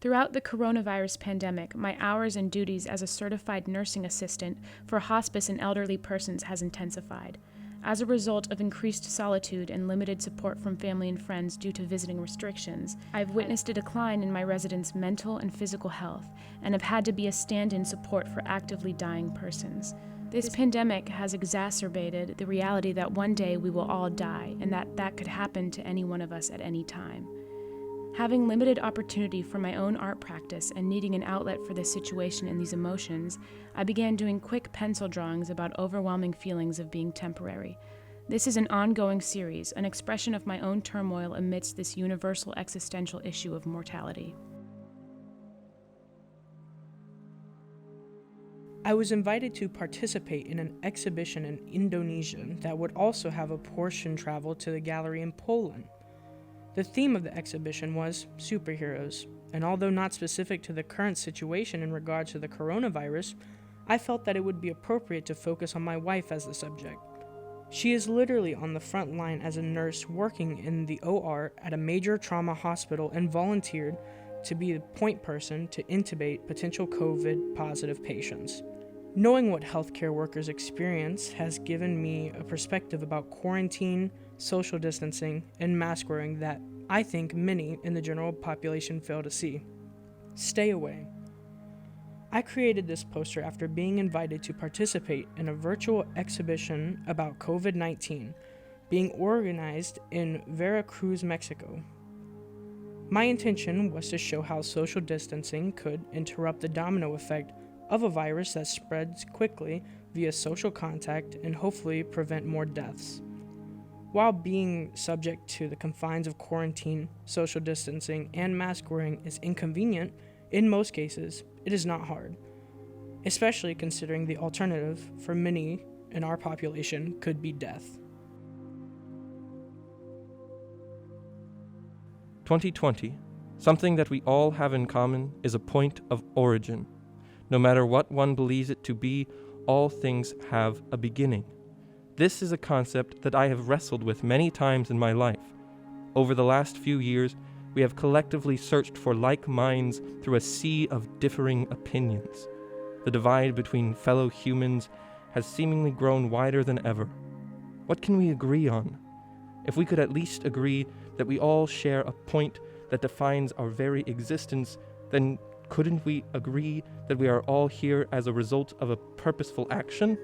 Throughout the coronavirus pandemic, my hours and duties as a certified nursing assistant for hospice and elderly persons has intensified. As a result of increased solitude and limited support from family and friends due to visiting restrictions, I've witnessed a decline in my residents' mental and physical health and have had to be a stand-in support for actively dying persons. This pandemic has exacerbated the reality that one day we will all die and that could happen to any one of us at any time. Having limited opportunity for my own art practice and needing an outlet for this situation and these emotions, I began doing quick pencil drawings about overwhelming feelings of being temporary. This is an ongoing series, an expression of my own turmoil amidst this universal existential issue of mortality. I was invited to participate in an exhibition in Indonesia that would also have a portion travel to the gallery in Poland. The theme of the exhibition was superheroes, and although not specific to the current situation in regard to the coronavirus, I felt that it would be appropriate to focus on my wife as the subject. She is literally on the front line as a nurse working in the OR at a major trauma hospital and volunteered to be the point person to intubate potential COVID-positive patients. Knowing what healthcare workers experience has given me a perspective about quarantine, social distancing, and mask wearing that I think many in the general population fail to see. Stay away. I created this poster after being invited to participate in a virtual exhibition about COVID-19 being organized in Veracruz, Mexico. My intention was to show how social distancing could interrupt the domino effect of a virus that spreads quickly via social contact and hopefully prevent more deaths. While being subject to the confines of quarantine, social distancing, and mask wearing is inconvenient, in most cases, it is not hard, especially considering the alternative for many in our population could be death. 2020, something that we all have in common is a point of origin. No matter what one believes it to be, all things have a beginning. This is a concept that I have wrestled with many times in my life. Over the last few years, we have collectively searched for like minds through a sea of differing opinions. The divide between fellow humans has seemingly grown wider than ever. What can we agree on? If we could at least agree that we all share a point that defines our very existence, then couldn't we agree that we are all here as a result of a purposeful action?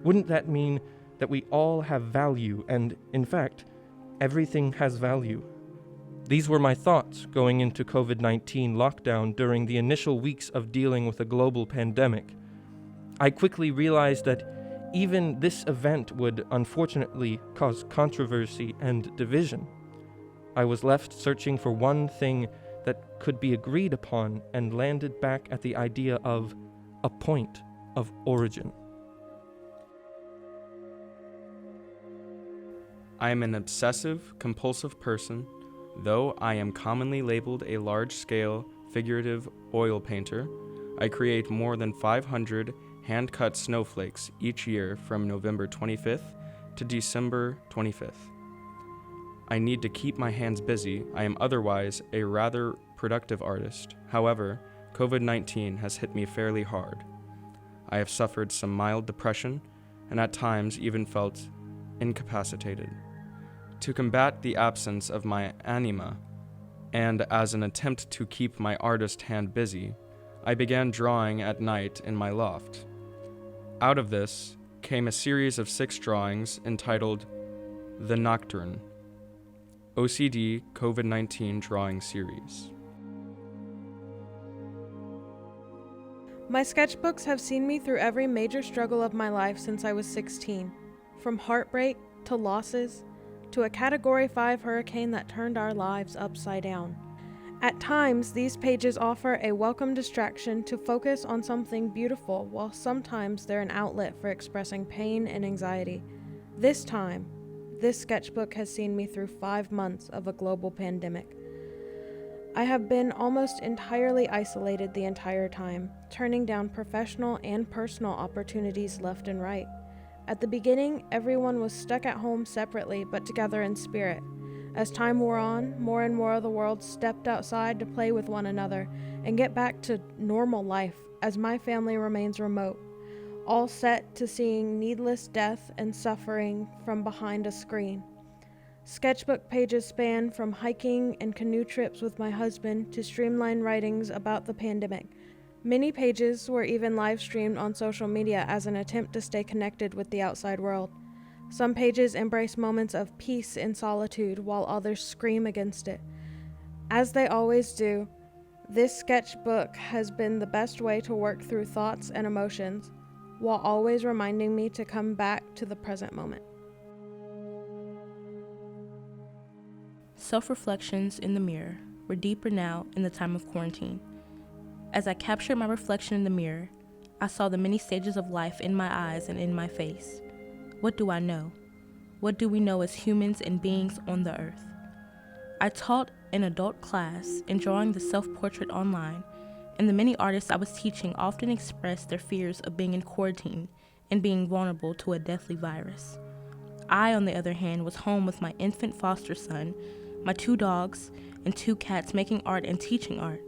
Wouldn't that mean that we all have value and, in fact, everything has value? These were my thoughts going into COVID-19 lockdown during the initial weeks of dealing with a global pandemic. I quickly realized that even this event would unfortunately cause controversy and division. I was left searching for one thing that could be agreed upon and landed back at the idea of a point of origin. I am an obsessive-compulsive person, though I am commonly labeled a large-scale figurative oil painter. I create more than 500 hand-cut snowflakes each year from November 25th to December 25th. I need to keep my hands busy. I am otherwise a rather productive artist. However, COVID-19 has hit me fairly hard. I have suffered some mild depression and at times even felt incapacitated. To combat the absence of my anima, and as an attempt to keep my artist hand busy, I began drawing at night in my loft. Out of this came a series of 6 drawings entitled The Nocturne, OCD COVID-19 Drawing Series. My sketchbooks have seen me through every major struggle of my life since I was 16, from heartbreak to losses, to a Category 5 hurricane that turned our lives upside down. At times, these pages offer a welcome distraction to focus on something beautiful, while sometimes they're an outlet for expressing pain and anxiety. This time, this sketchbook has seen me through 5 months of a global pandemic. I have been almost entirely isolated the entire time, turning down professional and personal opportunities left and right. At the beginning, everyone was stuck at home separately but together in spirit. As time wore on, more and more of the world stepped outside to play with one another and get back to normal life as my family remains remote, all set to seeing needless death and suffering from behind a screen. Sketchbook pages span from hiking and canoe trips with my husband to streamlined writings about the pandemic. Many pages were even live streamed on social media as an attempt to stay connected with the outside world. Some pages embrace moments of peace in solitude while others scream against it. As they always do, this sketchbook has been the best way to work through thoughts and emotions, while always reminding me to come back to the present moment. Self-reflections in the mirror were deeper now in the time of quarantine. As I captured my reflection in the mirror, I saw the many stages of life in my eyes and in my face. What do I know? What do we know as humans and beings on the earth? I taught an adult class in drawing the self-portrait online, and the many artists I was teaching often expressed their fears of being in quarantine and being vulnerable to a deathly virus. I, on the other hand, was home with my infant foster son, my 2 dogs, and 2 cats making art and teaching art.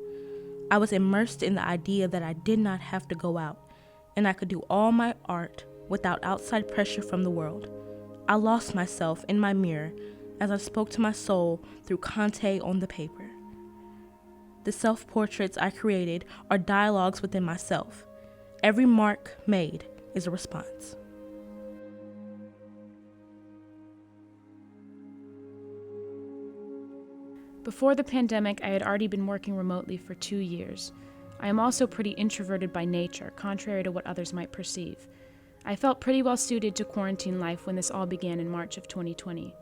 I was immersed in the idea that I did not have to go out, and I could do all my art without outside pressure from the world. I lost myself in my mirror as I spoke to my soul through Conte on the paper. The self-portraits I created are dialogues within myself. Every mark made is a response. Before the pandemic, I had already been working remotely for 2 years. I am also pretty introverted by nature, contrary to what others might perceive. I felt pretty well suited to quarantine life when this all began in March of 2020.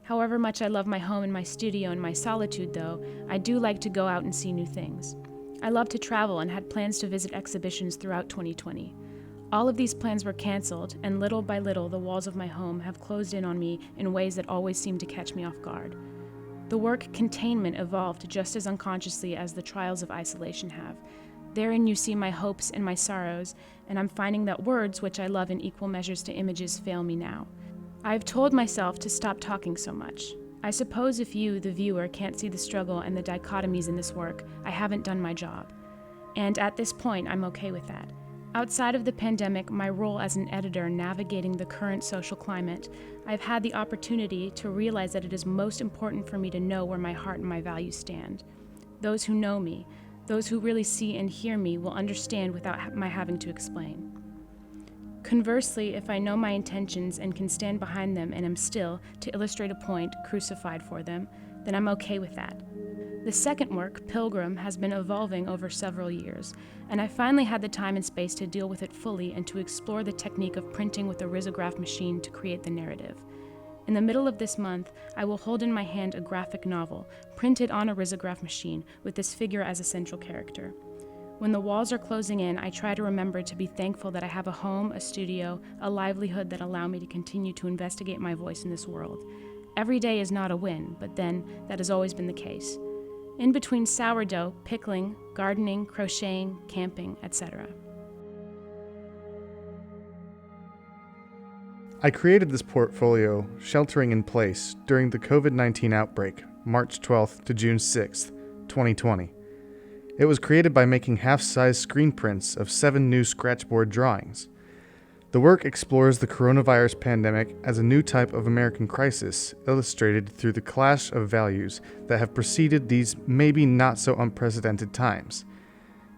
However much I love my home and my studio and my solitude, though, I do like to go out and see new things. I love to travel and had plans to visit exhibitions throughout 2020. All of these plans were canceled, and little by little the walls of my home have closed in on me in ways that always seem to catch me off guard. The work containment evolved just as unconsciously as the trials of isolation have. Therein you see my hopes and my sorrows, and I'm finding that words, which I love in equal measures to images, fail me now. I've told myself to stop talking so much. I suppose if you, the viewer, can't see the struggle and the dichotomies in this work, I haven't done my job. And at this point, I'm okay with that. Outside of the pandemic, my role as an editor navigating the current social climate, I've had the opportunity to realize that it is most important for me to know where my heart and my values stand. Those who know me, those who really see and hear me, will understand without my having to explain. Conversely, if I know my intentions and can stand behind them and am still, to illustrate a point, crucified for them, then I'm okay with that. The second work, Pilgrim, has been evolving over several years, and I finally had the time and space to deal with it fully and to explore the technique of printing with a risograph machine to create the narrative. In the middle of this month, I will hold in my hand a graphic novel, printed on a risograph machine, with this figure as a central character. When the walls are closing in, I try to remember to be thankful that I have a home, a studio, a livelihood that allow me to continue to investigate my voice in this world. Every day is not a win, but then, that has always been the case. In between sourdough, pickling, gardening, crocheting, camping, etc. I created this portfolio sheltering in place during the COVID-19 outbreak, March 12th to June 6th, 2020. It was created by making half-size screen prints of 7 new scratchboard drawings. The work explores the coronavirus pandemic as a new type of American crisis, illustrated through the clash of values that have preceded these maybe not so unprecedented times.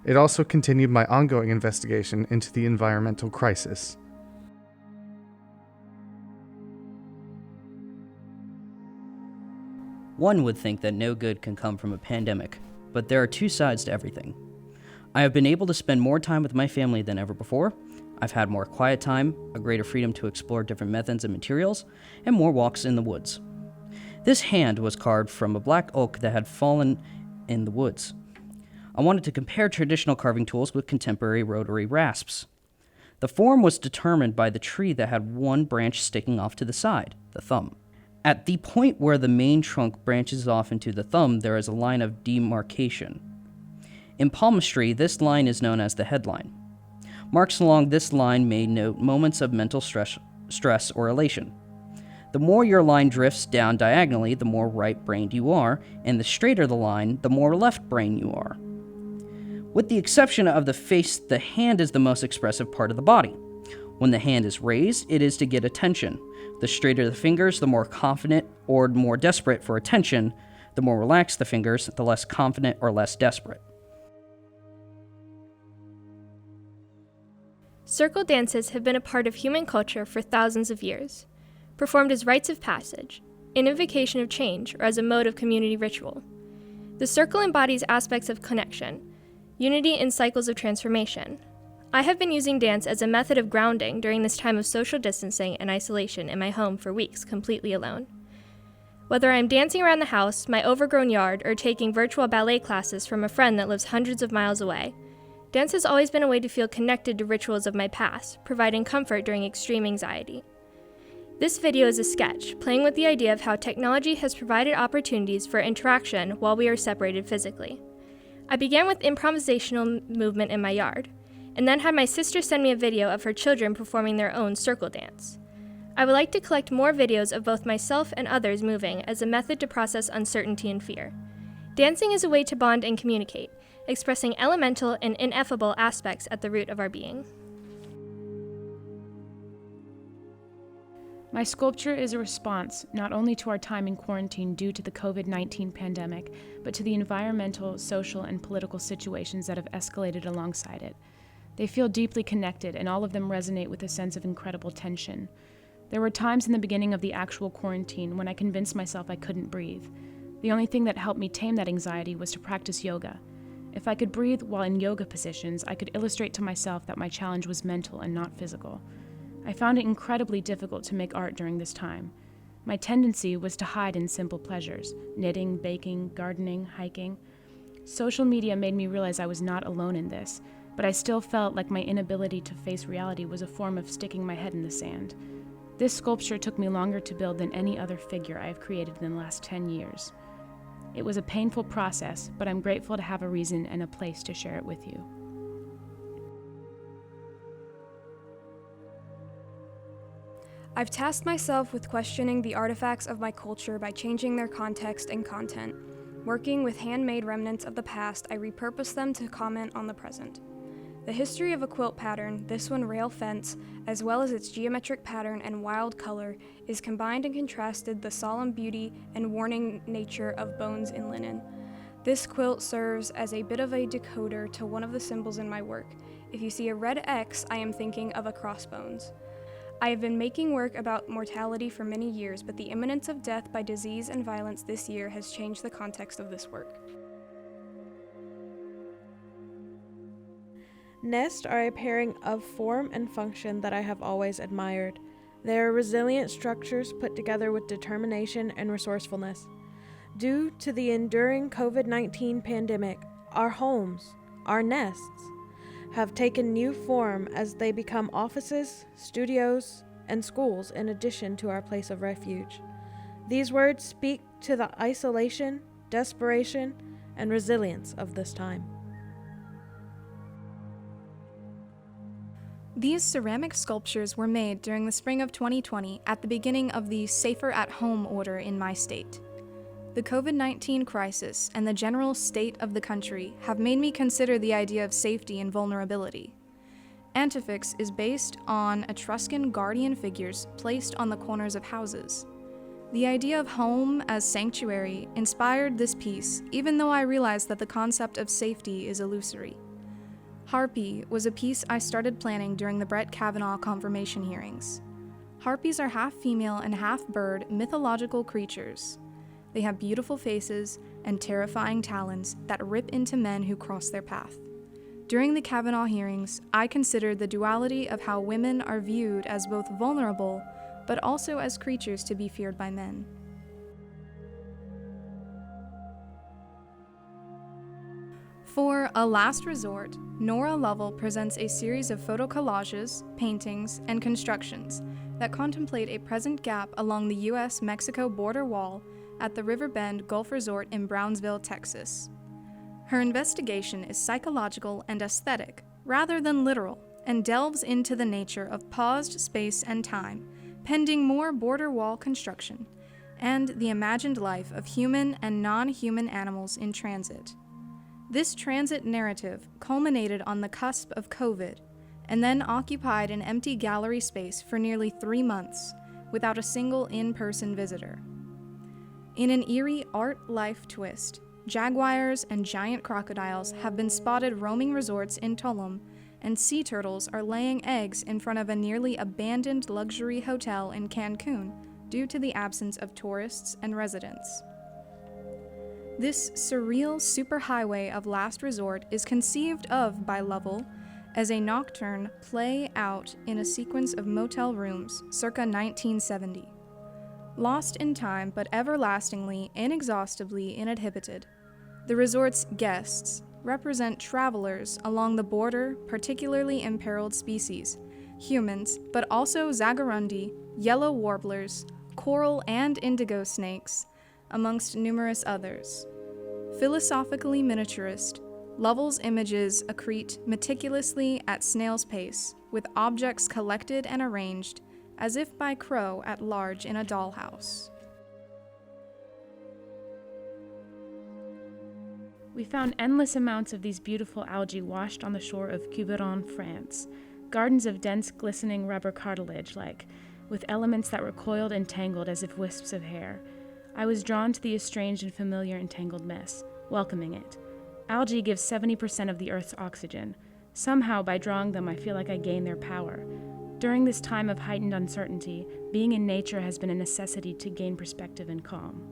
It also continued my ongoing investigation into the environmental crisis. One would think that no good can come from a pandemic, but there are 2 sides to everything. I have been able to spend more time with my family than ever before. I've had more quiet time, a greater freedom to explore different methods and materials, and more walks in the woods. This hand was carved from a black oak that had fallen in the woods. I wanted to compare traditional carving tools with contemporary rotary rasps. The form was determined by the tree that had one branch sticking off to the side, the thumb. At the point where the main trunk branches off into the thumb, there is a line of demarcation. In palmistry, this line is known as the headline. Marks along this line may note moments of mental stress or elation. The more your line drifts down diagonally, the more right-brained you are, and the straighter the line, the more left-brained you are. With the exception of the face, the hand is the most expressive part of the body. When the hand is raised, it is to get attention. The straighter the fingers, the more confident or more desperate for attention. The more relaxed the fingers, the less confident or less desperate. Circle dances have been a part of human culture for thousands of years, performed as rites of passage, an invocation of change, or as a mode of community ritual. The circle embodies aspects of connection, unity, and cycles of transformation. I have been using dance as a method of grounding during this time of social distancing and isolation in my home for weeks, completely alone. Whether I'm dancing around the house, my overgrown yard, or taking virtual ballet classes from a friend that lives hundreds of miles away, dance has always been a way to feel connected to rituals of my past, providing comfort during extreme anxiety. This video is a sketch, playing with the idea of how technology has provided opportunities for interaction while we are separated physically. I began with improvisational movement in my yard, and then had my sister send me a video of her children performing their own circle dance. I would like to collect more videos of both myself and others moving as a method to process uncertainty and fear. Dancing is a way to bond and communicate, expressing elemental and ineffable aspects at the root of our being. My sculpture is a response not only to our time in quarantine due to the COVID-19 pandemic, but to the environmental, social, and political situations that have escalated alongside it. They feel deeply connected, and all of them resonate with a sense of incredible tension. There were times in the beginning of the actual quarantine when I convinced myself I couldn't breathe. The only thing that helped me tame that anxiety was to practice yoga. If I could breathe while in yoga positions, I could illustrate to myself that my challenge was mental and not physical. I found it incredibly difficult to make art during this time. My tendency was to hide in simple pleasures: knitting, baking, gardening, hiking. Social media made me realize I was not alone in this, but I still felt like my inability to face reality was a form of sticking my head in the sand. This sculpture took me longer to build than any other figure I have created in the last 10 years. It was a painful process, but I'm grateful to have a reason and a place to share it with you. I've tasked myself with questioning the artifacts of my culture by changing their context and content. Working with handmade remnants of the past, I repurpose them to comment on the present. The history of a quilt pattern, this one rail fence, as well as its geometric pattern and wild color, is combined and contrasted the solemn beauty and warning nature of bones in linen. This quilt serves as a bit of a decoder to one of the symbols in my work. If you see a red X, I am thinking of a crossbones. I have been making work about mortality for many years, but the imminence of death by disease and violence this year has changed the context of this work. Nests are a pairing of form and function that I have always admired. They are resilient structures put together with determination and resourcefulness. Due to the enduring COVID-19 pandemic, our homes, our nests, have taken new form as they become offices, studios, and schools in addition to our place of refuge. These words speak to the isolation, desperation, and resilience of this time. These ceramic sculptures were made during the spring of 2020 at the beginning of the Safer at Home order in my state. The COVID-19 crisis and the general state of the country have made me consider the idea of safety and vulnerability. Antifix is based on Etruscan guardian figures placed on the corners of houses. The idea of home as sanctuary inspired this piece, even though I realized that the concept of safety is illusory. Harpy was a piece I started planning during the Brett Kavanaugh confirmation hearings. Harpies are half female and half bird mythological creatures. They have beautiful faces and terrifying talons that rip into men who cross their path. During the Kavanaugh hearings, I considered the duality of how women are viewed as both vulnerable, but also as creatures to be feared by men. For A Last Resort, Nora Lovell presents a series of photo collages, paintings, and constructions that contemplate a present gap along the U.S.-Mexico border wall at the Riverbend Gulf Resort in Brownsville, Texas. Her investigation is psychological and aesthetic, rather than literal, and delves into the nature of paused space and time pending more border wall construction, and the imagined life of human and non-human animals in transit. This transit narrative culminated on the cusp of COVID, and then occupied an empty gallery space for nearly 3 months, without a single in-person visitor. In an eerie art-life twist, jaguars and giant crocodiles have been spotted roaming resorts in Tulum, and sea turtles are laying eggs in front of a nearly abandoned luxury hotel in Cancun due to the absence of tourists and residents. This surreal superhighway of last resort is conceived of by Lovell as a nocturne play out in a sequence of motel rooms circa 1970. Lost in time but everlastingly, inexhaustibly inhabited, the resort's guests represent travelers along the border, particularly imperiled species, humans, but also zagarundi, yellow warblers, coral and indigo snakes, amongst numerous others. Philosophically miniaturist, Lovell's images accrete meticulously at snail's pace, with objects collected and arranged as if by crow at large in a dollhouse. We found endless amounts of these beautiful algae washed on the shore of Quiberon, France. Gardens of dense, glistening rubber cartilage, with elements that were coiled and tangled as if wisps of hair. I was drawn to the estranged and familiar entangled mess, welcoming it. Algae give 70% of the Earth's oxygen. Somehow, by drawing them, I feel like I gain their power. During this time of heightened uncertainty, being in nature has been a necessity to gain perspective and calm.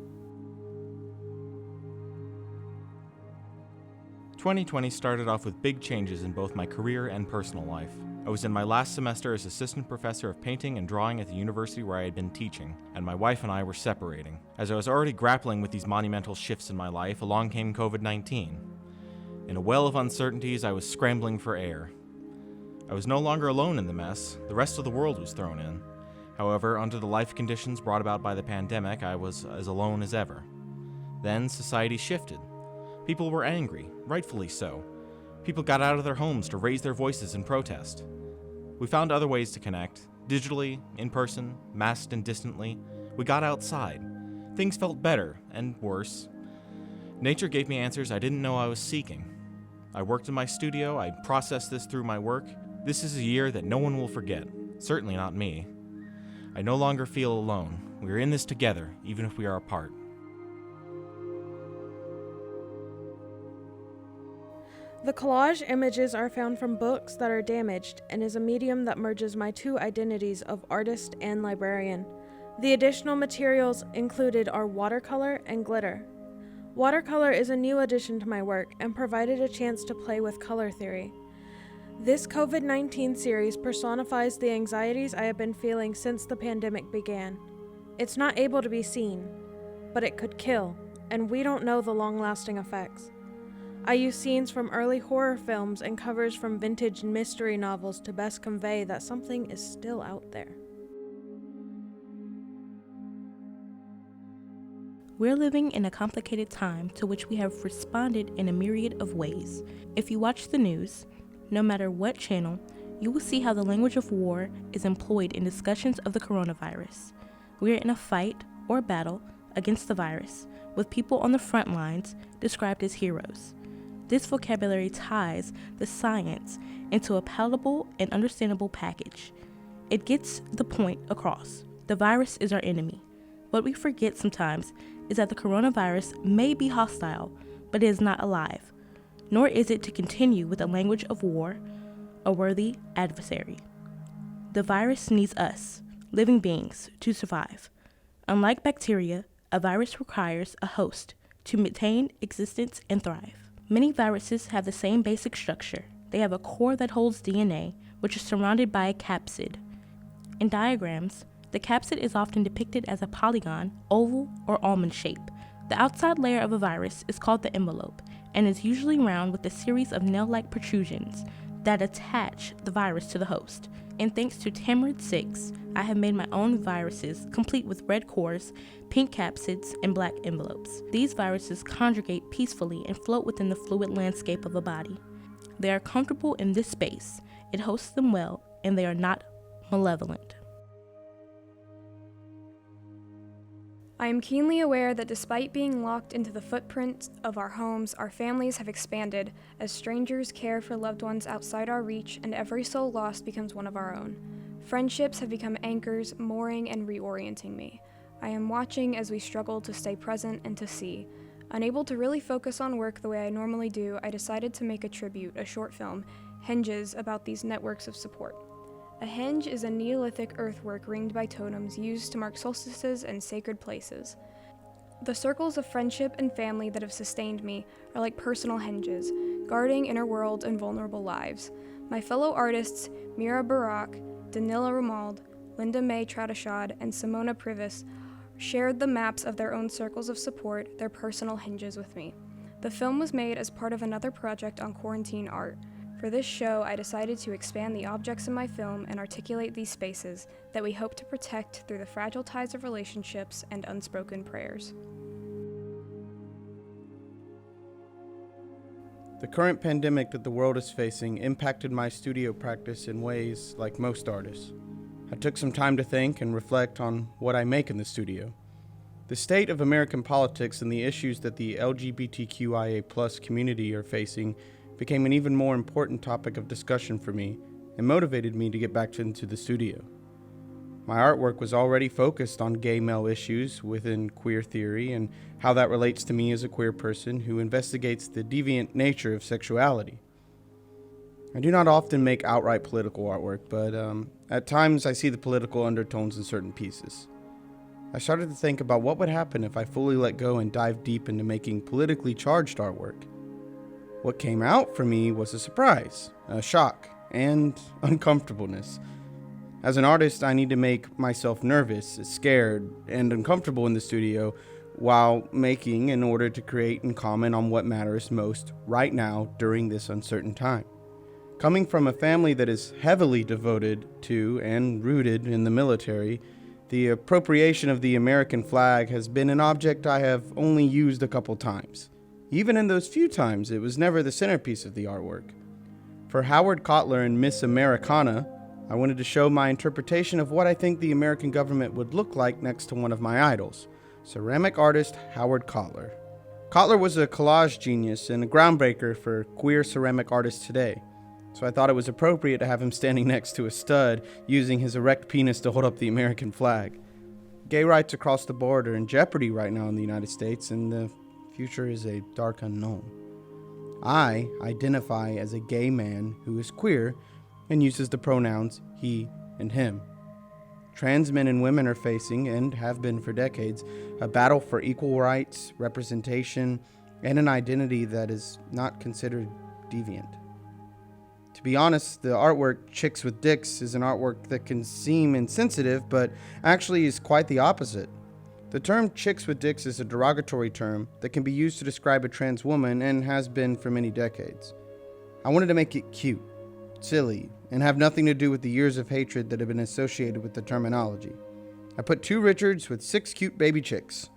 2020 started off with big changes in both my career and personal life. I was in my last semester as assistant professor of painting and drawing at the university where I had been teaching, and my wife and I were separating. As I was already grappling with these monumental shifts in my life, along came COVID-19. In a well of uncertainties, I was scrambling for air. I was no longer alone in the mess. The rest of the world was thrown in. However, under the life conditions brought about by the pandemic, I was as alone as ever. Then society shifted. People were angry, rightfully so. People got out of their homes to raise their voices in protest. We found other ways to connect, digitally, in person, masked and distantly. We got outside. Things felt better, and worse. Nature gave me answers I didn't know I was seeking. I worked in my studio, I processed this through my work. This is a year that no one will forget, certainly not me. I no longer feel alone. We are in this together, even if we are apart. The collage images are found from books that are damaged and is a medium that merges my two identities of artist and librarian. The additional materials included are watercolor and glitter. Watercolor is a new addition to my work and provided a chance to play with color theory. This COVID-19 series personifies the anxieties I have been feeling since the pandemic began. It's not able to be seen, but it could kill, and we don't know the long-lasting effects. I use scenes from early horror films and covers from vintage mystery novels to best convey that something is still out there. We're living in a complicated time to which we have responded in a myriad of ways. If you watch the news, no matter what channel, you will see how the language of war is employed in discussions of the coronavirus. We are in a fight or battle against the virus, with people on the front lines described as heroes. This vocabulary ties the science into a palatable and understandable package. It gets the point across. The virus is our enemy. What we forget sometimes is that the coronavirus may be hostile, but it is not alive, nor is it to continue with the language of war, a worthy adversary. The virus needs us, living beings, to survive. Unlike bacteria, a virus requires a host to maintain existence and thrive. Many viruses have the same basic structure. They have a core that holds DNA, which is surrounded by a capsid. In diagrams, the capsid is often depicted as a polygon, oval, or almond shape. The outside layer of a virus is called the envelope and is usually round with a series of nail-like protrusions that attach the virus to the host. And thanks to Tamrid 6, I have made my own viruses complete with red cores, pink capsids, and black envelopes. These viruses conjugate peacefully and float within the fluid landscape of a body. They are comfortable in this space, it hosts them well, and they are not malevolent. I am keenly aware that despite being locked into the footprint of our homes, our families have expanded as strangers care for loved ones outside our reach and every soul lost becomes one of our own. Friendships have become anchors, mooring and reorienting me. I am watching as we struggle to stay present and to see. Unable to really focus on work the way I normally do, I decided to make a tribute, a short film, Hinges, about these networks of support. A henge is a Neolithic earthwork ringed by totems used to mark solstices and sacred places. The circles of friendship and family that have sustained me are like personal hinges, guarding inner worlds and vulnerable lives. My fellow artists, Mira Barak, Danila Ramald, Linda May Tradishad, and Simona Privis, shared the maps of their own circles of support, their personal hinges with me. The film was made as part of another project on quarantine art. For this show, I decided to expand the objects in my film and articulate these spaces that we hope to protect through the fragile ties of relationships and unspoken prayers. The current pandemic that the world is facing impacted my studio practice in ways like most artists. I took some time to think and reflect on what I make in the studio. The state of American politics and the issues that the LGBTQIA+ community are facing became an even more important topic of discussion for me and motivated me to get back into the studio. My artwork was already focused on gay male issues within queer theory and how that relates to me as a queer person who investigates the deviant nature of sexuality. I do not often make outright political artwork, but at times I see the political undertones in certain pieces. I started to think about what would happen if I fully let go and dive deep into making politically charged artwork. What came out for me was a surprise, a shock, and uncomfortableness. As an artist, I need to make myself nervous, scared, and uncomfortable in the studio while making in order to create and comment on what matters most right now during this uncertain time. Coming from a family that is heavily devoted to and rooted in the military, the appropriation of the American flag has been an object I have only used a couple times. Even in those few times, it was never the centerpiece of the artwork. For Howard Kotler and Miss Americana, I wanted to show my interpretation of what I think the American government would look like next to one of my idols, ceramic artist Howard Kotler. Kotler was a collage genius and a groundbreaker for queer ceramic artists today, so I thought it was appropriate to have him standing next to a stud using his erect penis to hold up the American flag. Gay rights across the board are in jeopardy right now in the United States, and the future is a dark unknown. I identify as a gay man who is queer and uses the pronouns he and him. Trans men and women are facing, and have been for decades, a battle for equal rights, representation, and an identity that is not considered deviant. To be honest, the artwork Chicks with Dicks is an artwork that can seem insensitive, but actually is quite the opposite. The term chicks with dicks is a derogatory term that can be used to describe a trans woman and has been for many decades. I wanted to make it cute, silly, and have nothing to do with the years of hatred that have been associated with the terminology. I put 2 Richards with 6 cute baby chicks.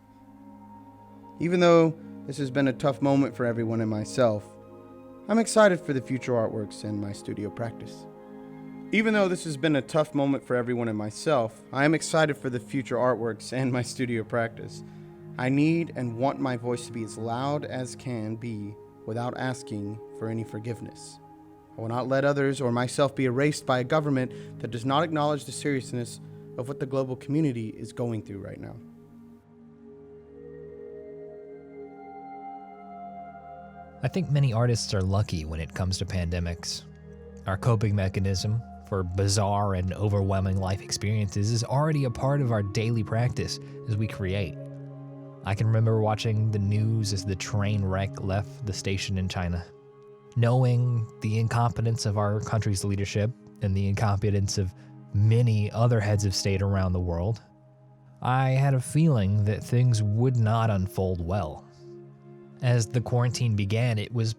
Even though this has been a tough moment for everyone and myself, I'm excited for the future artworks and my studio practice. Even though this has been a tough moment for everyone and myself, I am excited for the future artworks and my studio practice. I need and want my voice to be as loud as can be without asking for any forgiveness. I will not let others or myself be erased by a government that does not acknowledge the seriousness of what the global community is going through right now. I think many artists are lucky when it comes to pandemics. Our coping mechanism for bizarre and overwhelming life experiences is already a part of our daily practice as we create. I can remember watching the news as the train wreck left the station in China. Knowing the incompetence of our country's leadership and the incompetence of many other heads of state around the world, I had a feeling that things would not unfold well. As the quarantine began, it was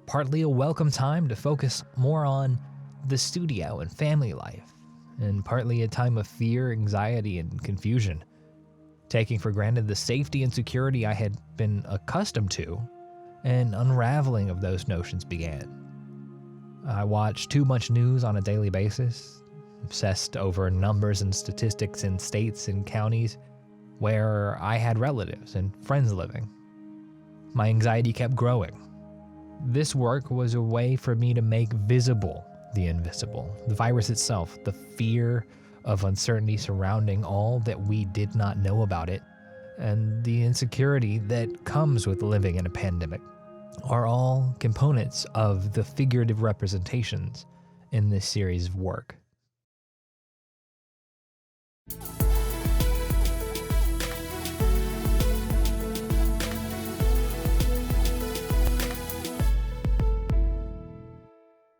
partly a welcome time to focus more on the studio and family life, and partly a time of fear, anxiety, and confusion, taking for granted the safety and security I had been accustomed to. An unraveling of those notions began. I watched too much news on a daily basis, obsessed over numbers and statistics in states and counties, where I had relatives and friends living. My anxiety kept growing. This work was a way for me to make visible the invisible, the virus itself, the fear of uncertainty surrounding all that we did not know about it, and the insecurity that comes with living in a pandemic are all components of the figurative representations in this series of work.